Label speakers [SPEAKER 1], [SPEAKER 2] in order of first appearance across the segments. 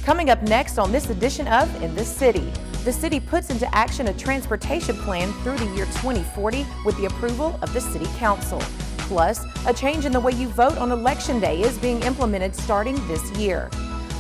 [SPEAKER 1] Coming up next on this edition of In the City, the city puts into action a transportation plan through the year 2040 with the approval of the City Council. Plus, a change in the way you vote on Election Day is being implemented starting this year.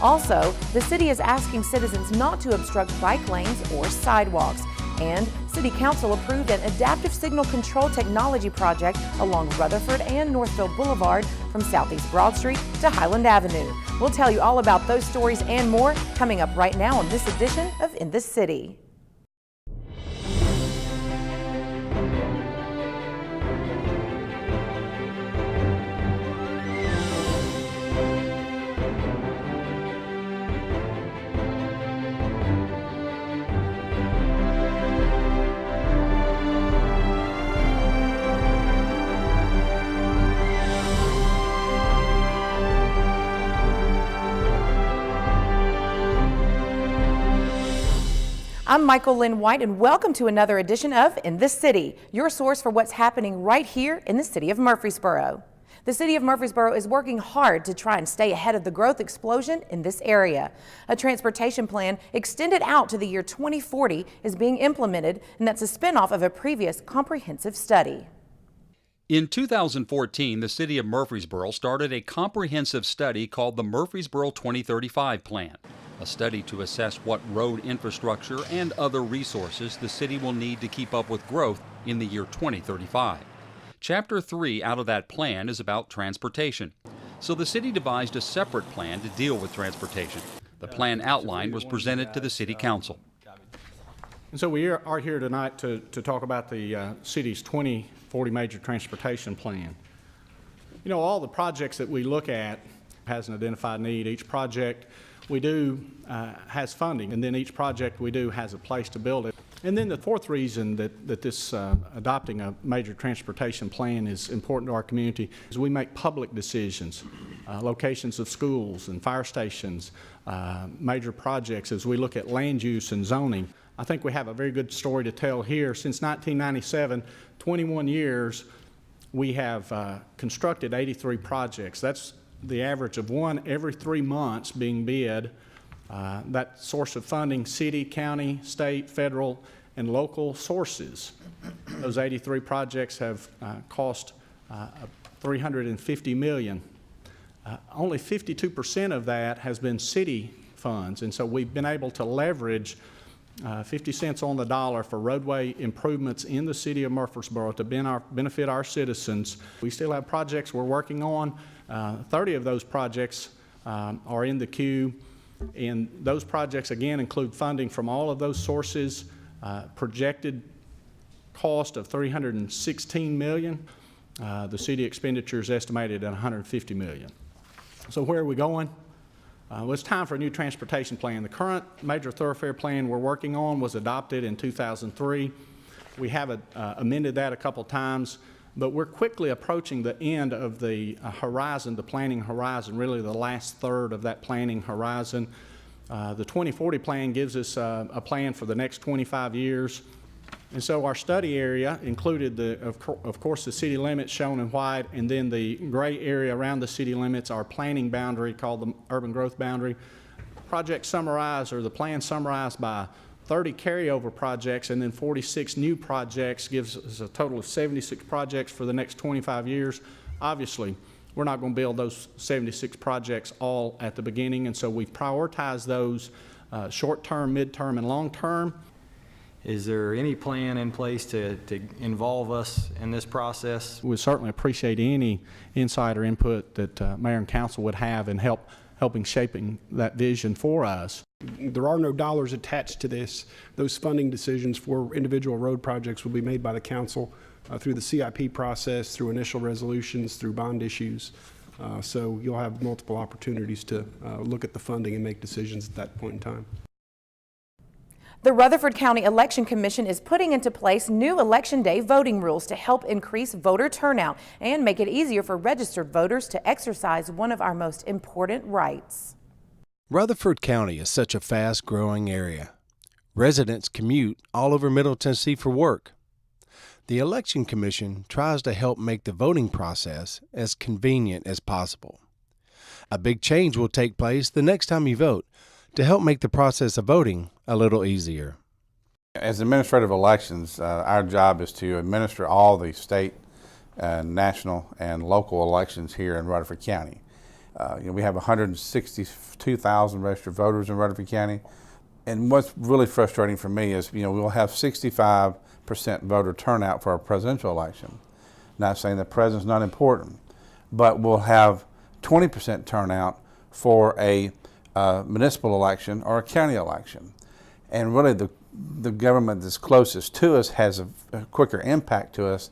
[SPEAKER 1] Also, the city is asking citizens not to obstruct bike lanes or sidewalks. And City Council approved an adaptive signal control technology project along Rutherford and Northfield Boulevard from Southeast Broad Street to Highland Avenue. We'll tell you all about those stories and more coming up right now on this edition of In the City. I'm Michael Linn White, and welcome to another edition of In the City, your source for what's happening right here in the city of Murfreesboro. The city of Murfreesboro is working hard to try and stay ahead of the growth explosion in this area. A transportation plan extended out to the year 2040 is being implemented, and that's a spinoff of a previous comprehensive study.
[SPEAKER 2] In 2014, the city of Murfreesboro started a comprehensive study called the Murfreesboro 2035 Plan, a study to assess what road infrastructure and other resources the city will need to keep up with growth in the year 2035. Chapter 3 out of that plan is about transportation. So the city devised a separate plan to deal with transportation. The plan outline was presented to the City Council.
[SPEAKER 3] And so we are here tonight to talk about the city's 2040 Major Transportation Plan. You know, all the projects that we look at has an identified need. Each project we do has funding, and then each project we do has a place to build it. And then the fourth reason that this adopting a major transportation plan is important to our community is we make public decisions, locations of schools and fire stations, major projects as we look at land use and zoning. I think we have a very good story to tell here. Since 1997, 21 years, we have constructed 83 projects. That's the average of one every 3 months being bid. That source of funding, city, county, state, federal, and local sources. Those 83 projects have cost $350 million. Only 52% of that has been city funds, and so we've been able to leverage 50 cents on the dollar for roadway improvements in the city of Murfreesboro to benefit our citizens. We still have projects we're working on. 30 of those projects are in the queue, and those projects again include funding from all of those sources, projected cost of $316 million. The city expenditure is estimated at $150 million. So where are we going? Well, it's time for a new transportation plan. The current major thoroughfare plan we're working on was adopted in 2003. We have amended that a couple times, but we're quickly approaching the end of the horizon, the planning horizon, really the last third of that planning horizon. The 2040 plan gives us a plan for the next 25 years. And so our study area included, of course, the city limits shown in white, and then the gray area around the city limits, our planning boundary called the urban growth boundary. Project summarized, or the plan summarized by 30 carryover projects and then 46 new projects gives us a total of 76 projects for the next 25 years. Obviously, we're not going to build those 76 projects all at the beginning, and so we've prioritized those short-term, mid-term, and long-term.
[SPEAKER 4] Is there any plan in place to involve us in this process?
[SPEAKER 3] We certainly appreciate any insight or input that Mayor and Council would have in helping shaping that vision for us.
[SPEAKER 5] There are no dollars attached to this. Those funding decisions for individual road projects will be made by the Council through the CIP process, through initial resolutions, through bond issues. So you'll have multiple opportunities to look at the funding and make decisions at that point in time.
[SPEAKER 1] The Rutherford County Election Commission is putting into place new Election Day voting rules to help increase voter turnout and make it easier for registered voters to exercise one of our most important rights.
[SPEAKER 6] Rutherford County is such a fast-growing area. Residents commute all over Middle Tennessee for work. The Election Commission tries to help make the voting process as convenient as possible. A big change will take place the next time you vote. to help make the process of voting a little easier.
[SPEAKER 7] As administrative elections, our job is to administer all the state, national, and local elections here in Rutherford County. We have 162,000 registered voters in Rutherford County, and what's really frustrating for me is, we'll have 65% voter turnout for our presidential election. Not saying the president's not important, but we'll have 20% turnout for a municipal election or a county election. And really the government that's closest to us has a quicker impact to us.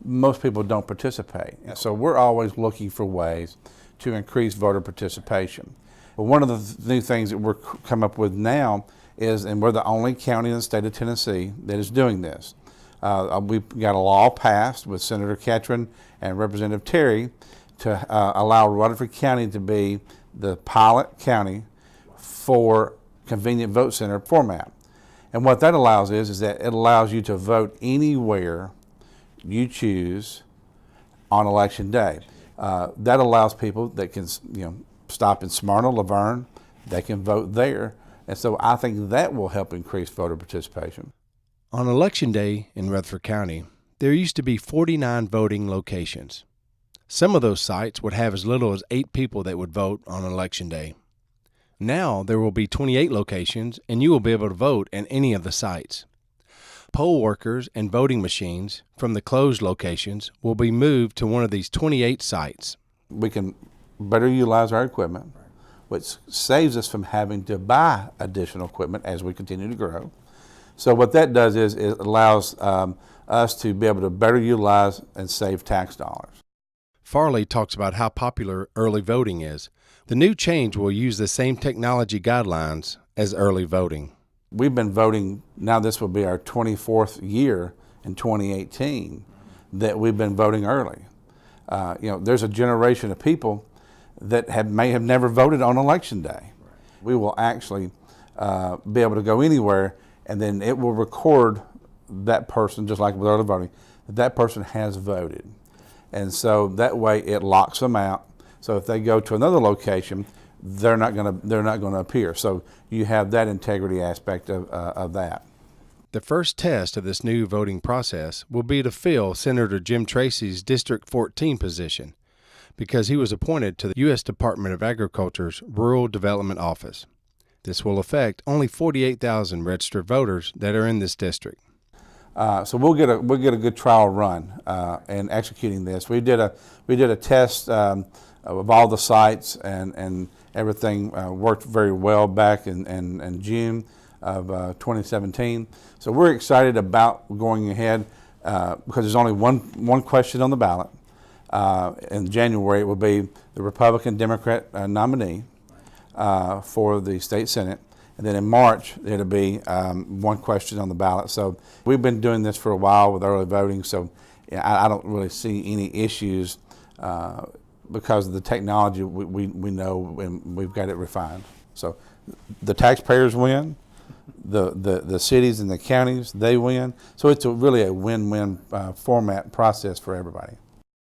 [SPEAKER 7] Most people don't participate. So we're always looking for ways to increase voter participation. But one of the new things that we're come up with now is, and we're the only county in the state of Tennessee that is doing this. We've got a law passed with Senator Ketron and Representative Terry to allow Rutherford County to be the pilot county for convenient vote center format. And what that allows is that it allows you to vote anywhere you choose on election day. That allows people that can, stop in Smyrna, Laverne, they can vote there. And so I think that will help increase voter participation.
[SPEAKER 6] On Election Day in Rutherford County, there used to be 49 voting locations. Some of those sites would have as little as 8 people that would vote on Election Day. Now there will be 28 locations, and you will be able to vote at any of the sites. Poll workers and voting machines from the closed locations will be moved to one of these 28 sites.
[SPEAKER 7] We can better utilize our equipment, which saves us from having to buy additional equipment as we continue to grow. So what that does is it allows us to be able to better utilize and save tax dollars.
[SPEAKER 6] Farley talks about how popular early voting is. The new change will use the same technology guidelines as early voting.
[SPEAKER 7] We've been voting, now this will be our 24th year in 2018 that we've been voting early. There's a generation of people that may have never voted on Election Day. We will actually be able to go anywhere, and then it will record that person, just like with early voting, that person has voted. And so that way it locks them out. So if they go to another location, they're not going to appear. So you have that integrity aspect of that.
[SPEAKER 6] The first test of this new voting process will be to fill Senator Jim Tracy's District 14 position, because he was appointed to the U.S. Department of Agriculture's Rural Development Office. This will affect only 48,000 registered voters that are in this district.
[SPEAKER 7] So we'll get a good trial run in executing this. We did a test of all the sites, and everything worked very well back in June of 2017. So we're excited about going ahead because there's only one question on the ballot. In January, it will be the Republican-Democrat nominee for the state Senate. And then in March, it'll be one question on the ballot. So we've been doing this for a while with early voting, so I don't really see any issues because of the technology we know, and we've got it refined. So the taxpayers win, the cities and the counties, they win. So it's really a win-win format process for everybody.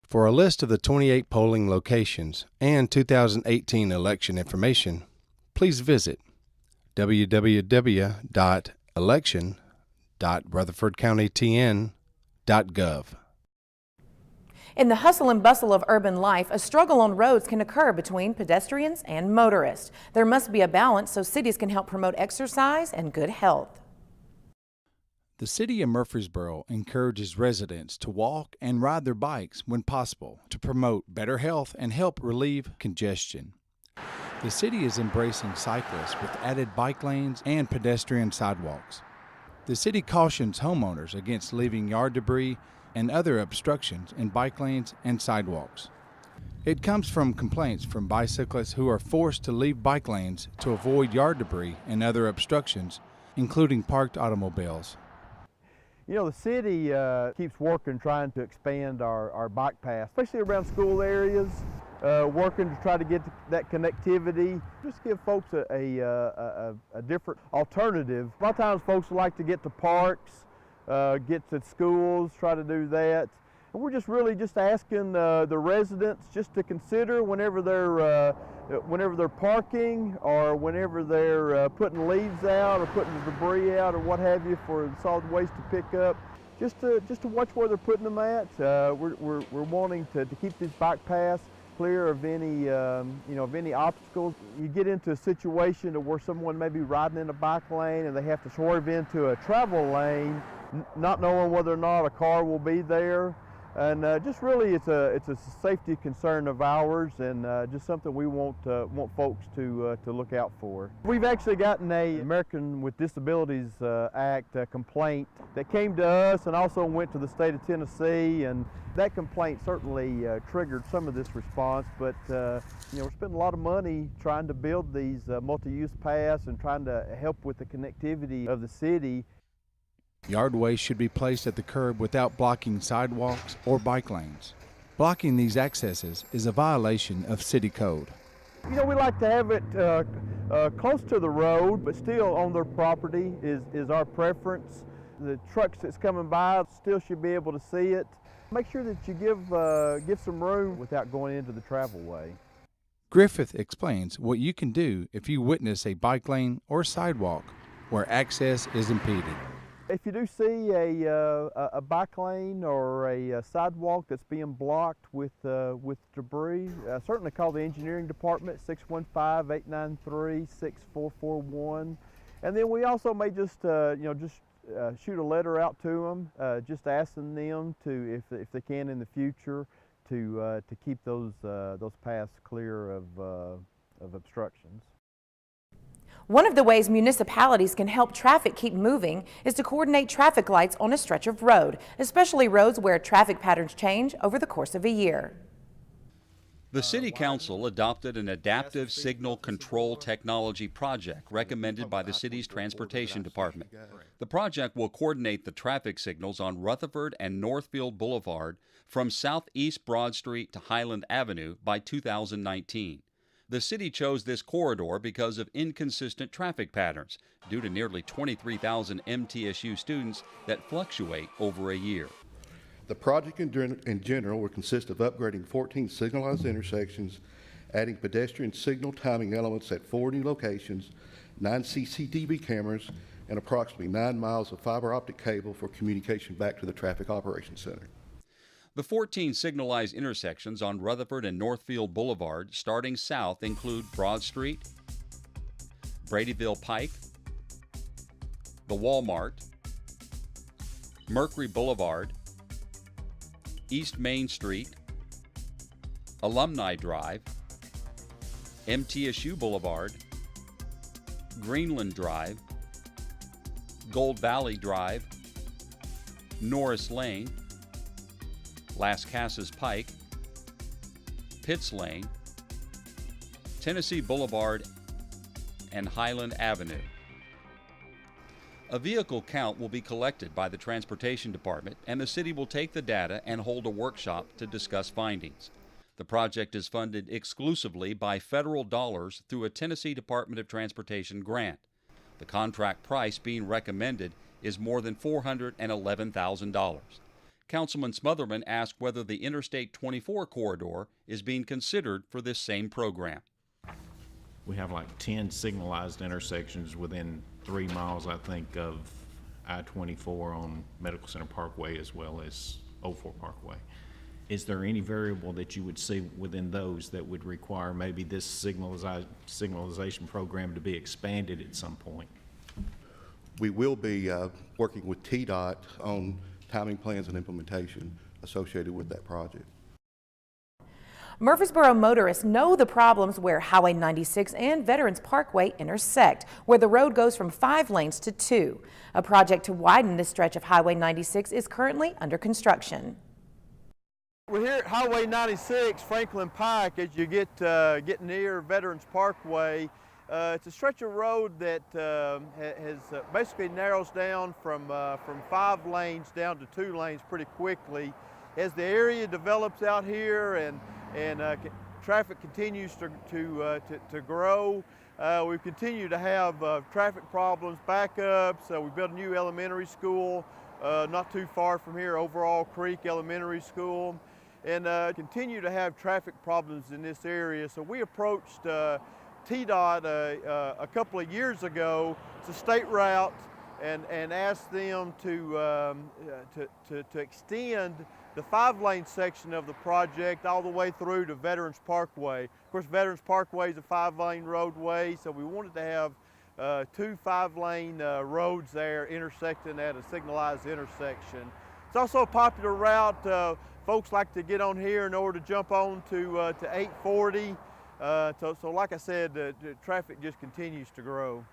[SPEAKER 6] For a list of the 28 polling locations and 2018 election information, please visit www.election.rutherfordcountytn.gov.
[SPEAKER 1] In the hustle and bustle of urban life, a struggle on roads can occur between pedestrians and motorists. There must be a balance so cities can help promote exercise and good health.
[SPEAKER 6] The City of Murfreesboro encourages residents to walk and ride their bikes when possible to promote better health and help relieve congestion. The city is embracing cyclists with added bike lanes and pedestrian sidewalks. The city cautions homeowners against leaving yard debris and other obstructions in bike lanes and sidewalks. It comes from complaints from bicyclists who are forced to leave bike lanes to avoid yard debris and other obstructions, including parked automobiles.
[SPEAKER 8] The city keeps working trying to expand our bike paths, especially around school areas, working to try to get that connectivity, just give folks a different alternative. A lot of times folks like to get to parks, get to schools, try to do that. And we're just really asking the residents just to consider whenever they're whenever they're parking or whenever they're putting leaves out or putting the debris out or what have you for solid waste to pick up, just to watch where they're putting them at. We're wanting to keep these bike paths clear of any of any obstacles. You get into a situation to where someone may be riding in a bike lane and they have to swerve into a travel lane, not knowing whether or not a car will be there. And just really, it's a safety concern of ours, and just something we want folks to look out for. We've actually gotten a American with Disabilities Act complaint that came to us, and also went to the state of Tennessee, and that complaint certainly triggered some of this response. But we're spending a lot of money trying to build these multi-use paths and trying to help with the connectivity of the city.
[SPEAKER 6] Yard waste should be placed at the curb without blocking sidewalks or bike lanes. Blocking these accesses is a violation of city code.
[SPEAKER 8] We like to have it close to the road, but still on their property is our preference. The trucks that's coming by still should be able to see it. Make sure that you give some room without going into the travel way.
[SPEAKER 6] Griffith explains what you can do if you witness a bike lane or sidewalk where access is impeded.
[SPEAKER 8] If you do see a bike lane or a sidewalk that's being blocked with debris, certainly call the engineering department, 615-893-6441. And then we also may just shoot a letter out to them, just asking them to, if they can in the future, to keep those paths clear of obstructions.
[SPEAKER 1] One of the ways municipalities can help traffic keep moving is to coordinate traffic lights on a stretch of road, especially roads where traffic patterns change over the course of a year.
[SPEAKER 2] The City Council adopted an adaptive signal control technology project recommended by the city's Transportation Department. The project will coordinate the traffic signals on Rutherford and Northfield Boulevard from Southeast Broad Street to Highland Avenue by 2019. The city chose this corridor because of inconsistent traffic patterns due to nearly 23,000 MTSU students that fluctuate over a year.
[SPEAKER 9] The project in general will consist of upgrading 14 signalized intersections, adding pedestrian signal timing elements at 4 new locations, 9 CCTV cameras, and approximately 9 miles of fiber optic cable for communication back to the Traffic Operations Center.
[SPEAKER 2] The 14 signalized intersections on Rutherford and Northfield Boulevard starting south include Broad Street, Bradyville Pike, the Walmart, Mercury Boulevard, East Main Street, Alumni Drive, MTSU Boulevard, Greenland Drive, Gold Valley Drive, Norris Lane, Las Casas Pike, Pitts Lane, Tennessee Boulevard, and Highland Avenue. A vehicle count will be collected by the Transportation Department, and the city will take the data and hold a workshop to discuss findings. The project is funded exclusively by federal dollars through a Tennessee Department of Transportation grant. The contract price being recommended is more than $411,000. Councilman Smotherman asked whether the Interstate 24 corridor is being considered for this same program.
[SPEAKER 10] We have like 10 signalized intersections within 3 miles, I think, of I-24 on Medical Center Parkway as well as 04 Parkway. Is there any variable that you would see within those that would require maybe this signalization program to be expanded at some point?
[SPEAKER 9] We will be working with TDOT on timing plans and implementation associated with that project.
[SPEAKER 1] Murfreesboro motorists know the problems where Highway 96 and Veterans Parkway intersect, where the road goes from 5 lanes to 2. A project to widen this stretch of Highway 96 is currently under construction.
[SPEAKER 8] We're here at Highway 96, Franklin Pike. As you get near Veterans Parkway, it's a stretch of road that basically narrows down from 5 lanes down to 2 lanes pretty quickly. As the area develops out here and traffic continues to grow, we continue to have traffic problems, backups. We built a new elementary school not too far from here, Overall Creek Elementary School. and continue to have traffic problems in this area. So we approached TDOT a couple of years ago. It's a state route, and asked them to extend the 5-lane section of the project all the way through to Veterans Parkway. Of course, Veterans Parkway is a 5-lane roadway, so we wanted to have 2 5-lane roads there intersecting at a signalized intersection. It's also a popular route. Folks like to get on here in order to jump on to 840. So like I said, the traffic just continues to grow.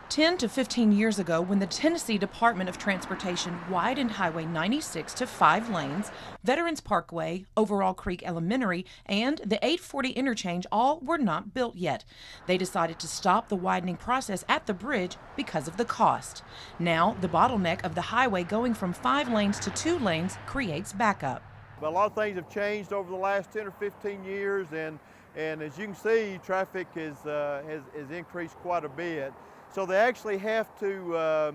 [SPEAKER 1] 10 to 15 years ago, when the Tennessee Department of Transportation widened Highway 96 to 5 lanes, Veterans Parkway, Overall Creek Elementary, and the 840 interchange all were not built yet. They decided to stop the widening process at the bridge because of the cost. Now, the bottleneck of the highway going from 5 lanes to 2 lanes creates backup.
[SPEAKER 8] But a lot of things have changed over the last 10 or 15 years, and as you can see, traffic has increased quite a bit. So they actually have to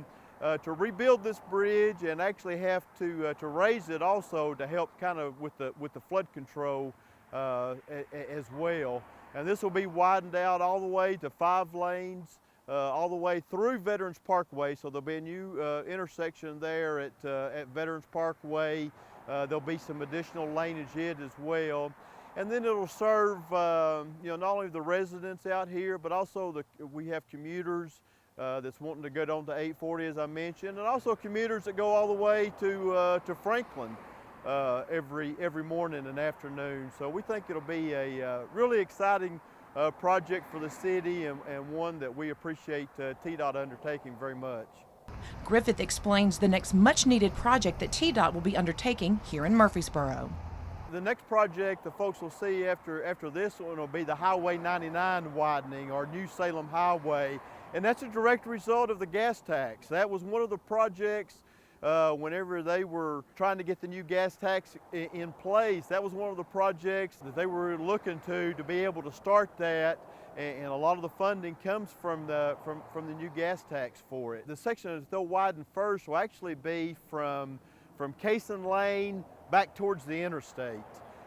[SPEAKER 8] rebuild this bridge, and actually have to raise it also to help kind of with the flood control as well. And this will be widened out all the way to 5 lanes, all the way through Veterans Parkway. So there'll be a new intersection there at Veterans Parkway. There'll be some additional laneage in as well. And then it'll serve, not only the residents out here, but also we have commuters that's wanting to get on to 840, as I mentioned, and also commuters that go all the way to Franklin every morning and afternoon. So we think it'll be a really exciting project for the city, and one that we appreciate TDOT undertaking very much.
[SPEAKER 1] Griffith explains the next much-needed project that TDOT will be undertaking here in Murfreesboro.
[SPEAKER 8] The next project the folks will see after this one will be the Highway 99 widening, or New Salem Highway, and that's a direct result of the gas tax. That was one of the projects whenever they were trying to get the new gas tax in place. That was one of the projects that they were looking to be able to start that, and a lot of the funding comes from the new gas tax for it. The section that they'll widen first will actually be from Cason Lane back towards the interstate.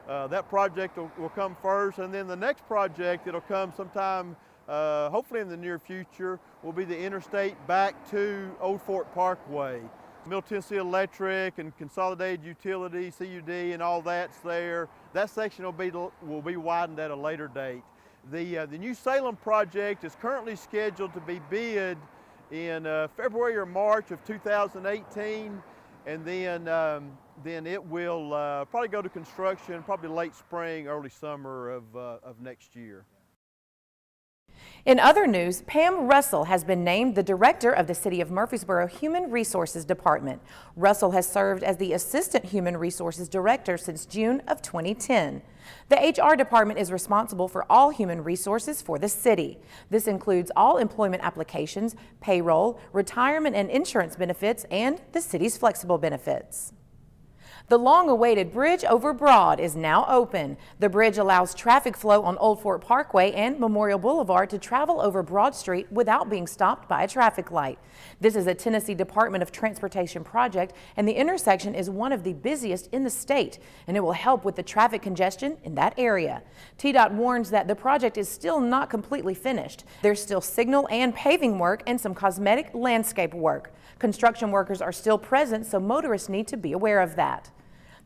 [SPEAKER 8] That project will come first, and then the next project, it'll come sometime hopefully in the near future, will be the interstate back to Old Fort Parkway. Middle Tennessee Electric and Consolidated Utility, CUD, and all that's there. That section will be widened at a later date. The New Salem project is currently scheduled to be bid in February or March of 2018, and then it will probably go to construction probably late spring, early summer of next year.
[SPEAKER 1] In other news, Pam Russell has been named the director of the City of Murfreesboro Human Resources Department. Russell has served as the Assistant Human Resources Director since June of 2010. The HR department is responsible for all human resources for the city. This includes all employment applications, payroll, retirement and insurance benefits, and the city's flexible benefits. The long-awaited bridge over Broad is now open. The bridge allows traffic flow on Old Fort Parkway and Memorial Boulevard to travel over Broad Street without being stopped by a traffic light. This is a Tennessee Department of Transportation project, and the intersection is one of the busiest in the state, and it will help with the traffic congestion in that area. TDOT warns that the project is still not completely finished. There's still signal and paving work and some cosmetic landscape work. Construction workers are still present, so motorists need to be aware of that.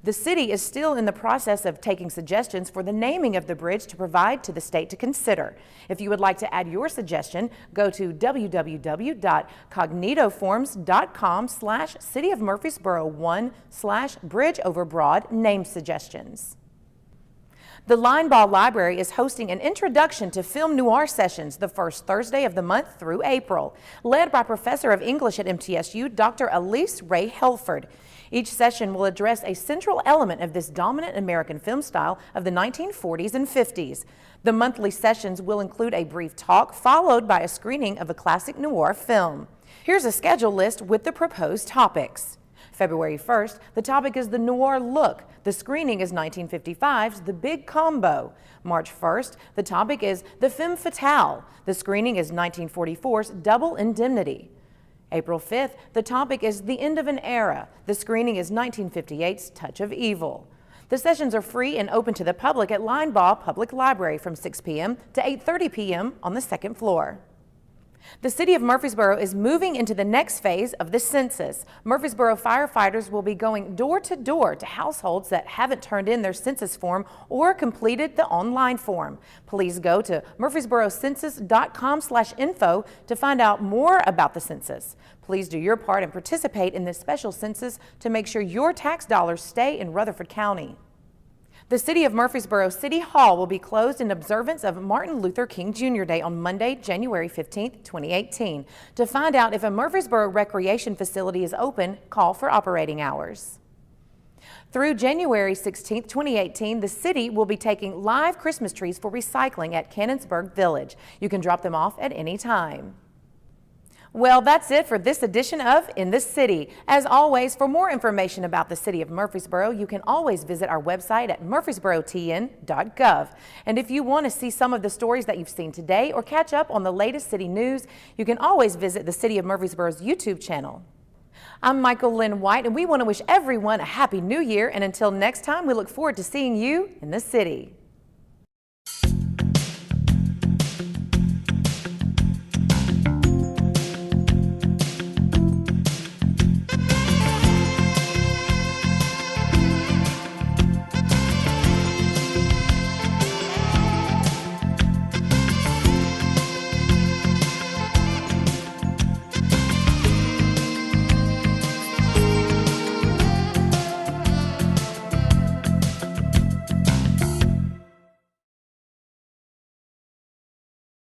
[SPEAKER 1] The city is still in the process of taking suggestions for the naming of the bridge to provide to the state to consider. If you would like to add your suggestion, go to www.cognitoforms.com/City of Murfreesboro 1/Bridge over Broad name suggestions. The Linebaugh Library is hosting an introduction to film noir sessions the first Thursday of the month through April, led by Professor of English at MTSU, Dr. Elise Ray Helford. Each session will address a central element of this dominant American film style of the 1940s and 50s. The monthly sessions will include a brief talk followed by a screening of a classic noir film. Here's a schedule list with the proposed topics. February 1st, the topic is the noir look. The screening is 1955's The Big Combo. March 1st, the topic is the femme fatale. The screening is 1944's Double Indemnity. April 5th, the topic is The End of an Era. The screening is 1958's Touch of Evil. The sessions are free and open to the public at Linebaugh Public Library from 6 p.m. to 8:30 p.m. on the second floor. The City of Murfreesboro is moving into the next phase of the census. Murfreesboro firefighters will be going door to door to households that haven't turned in their census form or completed the online form. Please go to murfreesborocensus.com/info to find out more about the census. Please do your part and participate in this special census to make sure your tax dollars stay in Rutherford County. The City of Murfreesboro City Hall will be closed in observance of Martin Luther King Jr. Day on Monday, January 15, 2018. To find out if a Murfreesboro recreation facility is open, call for operating hours. Through January 16, 2018, the city will be taking live Christmas trees for recycling at Cannonsburg Village. You can drop them off at any time. Well, that's it for this edition of In the City. As always, for more information about the City of Murfreesboro, you can always visit our website at murfreesborotn.gov. And if you want to see some of the stories that you've seen today or catch up on the latest city news, you can always visit the City of Murfreesboro's YouTube channel. I'm Michael Linn White, and we want to wish everyone a Happy New Year. And until next time, we look forward to seeing you in the city.